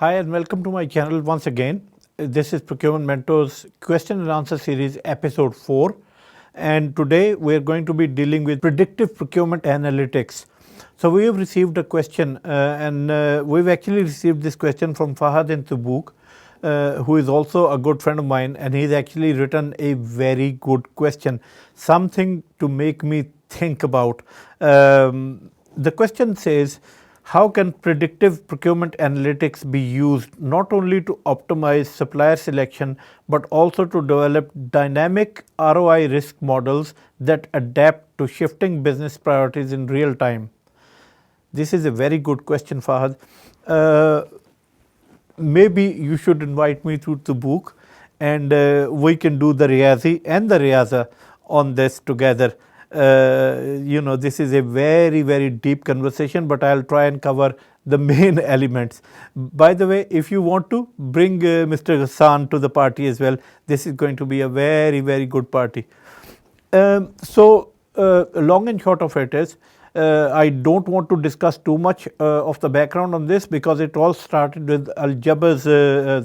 Hi and welcome to my channel once again. This is Procurement Mentors question and answer series episode 4, and today we are going to be dealing with predictive procurement analytics. So we have received a question and we've actually received this question from Fahad in Tabuk, who is also a good friend of mine, and he's actually written a very good question, something to make me think about. The question says, how can predictive procurement analytics be used not only to optimize supplier selection but also to develop dynamic ROI risk models that adapt to shifting business priorities in real time? This is a very good question, Fahad. Maybe you should invite me to Tabuk and we can do the Riyazi and the Riyaza on this together. This is a very, very deep conversation, but I'll try and cover the main elements. By the way, if you want to bring Mr. Ghassan to the party as well, this is going to be a very, very good party. Long and short of it is, I don't want to discuss too much of the background on this because it all started with Mr.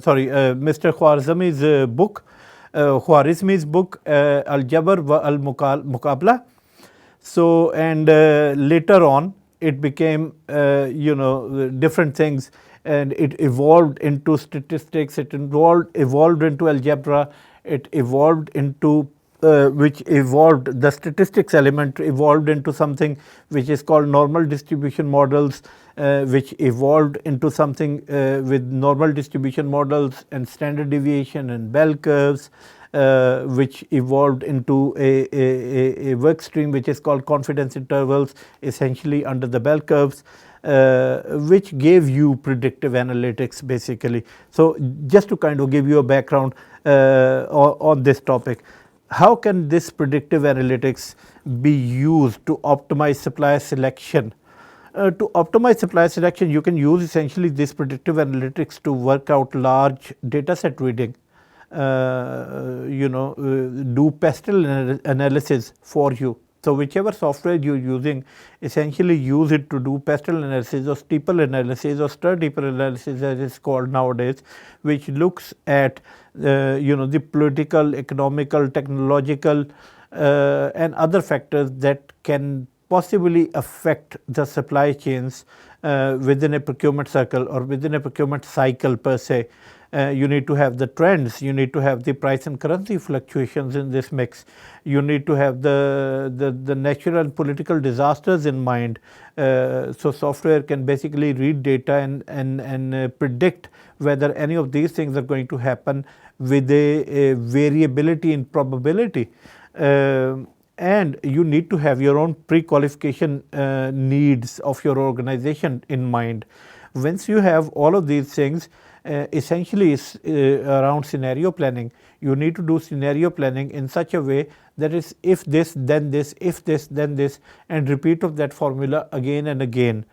Khwarizmi's book, Al-Jabr wa Al-Muqabla. So, and later on, it became, different things, and it evolved into statistics, it evolved into algebra, it evolved into, the statistics element evolved into something which is called normal distribution models, which evolved into something with normal distribution models and standard deviation and bell curves, which evolved into a work stream which is called confidence intervals, essentially under the bell curves, which gave you predictive analytics basically. So just to kind of give you a background on this topic, how can this predictive analytics be used to optimize supplier selection? To optimize supplier selection, you can use essentially this predictive analytics to work out large data set reading. Do pestle analysis for you. So whichever software you're using, essentially use it to do pestle analysis or steeple analysis or stir deeper analysis as it's called nowadays, which looks at the political, economical, technological and other factors that can possibly affect the supply chains within a procurement circle or within a procurement cycle per se. You need to have the trends, you need to have the price and currency fluctuations in this mix, you need to have the natural and political disasters in mind. So software can basically read data and predict whether any of these things are going to happen with a variability in probability. And you need to have your own pre-qualification needs of your organization in mind. Once you have all of these things, essentially it's around scenario planning. You need to do scenario planning in such a way that is if this then this, if this then this, and repeat of that formula again and again,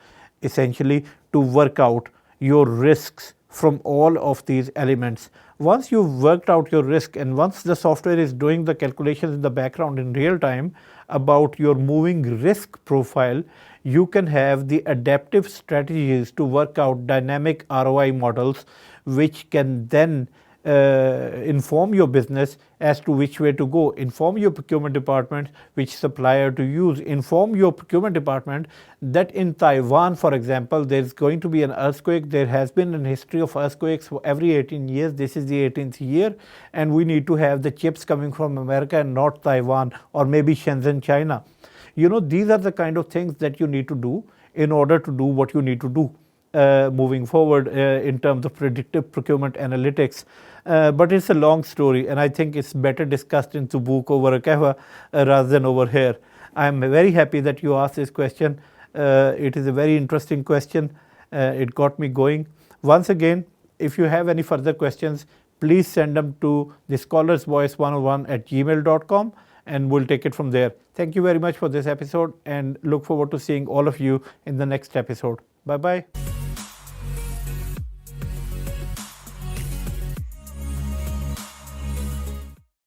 essentially to work out your risks from all of these elements. Once you've worked out your risk and once the software is doing the calculations in the background in real time about your moving risk profile, you can have the adaptive strategies to work out dynamic ROI models, which can then inform your business as to which way to go, inform your procurement department which supplier to use, inform your procurement department that in Taiwan, for example, there is going to be an earthquake. There has been a history of earthquakes for every 18 years. This is the 18th year, and we need to have the chips coming from America and not Taiwan or maybe Shenzhen, China. These are the kind of things that you need to do in order to do what you need to do moving forward in terms of predictive procurement analytics. But it's a long story, and I think it's better discussed in Tabuk over a kahwa rather than over here. I'm very happy that you asked this question. It is a very interesting question. It got me going. Once again, if you have any further questions, please send them to the scholarsvoice101@gmail.com. and we'll take it from there. Thank you very much for this episode and look forward to seeing all of you in the next episode. Bye-bye.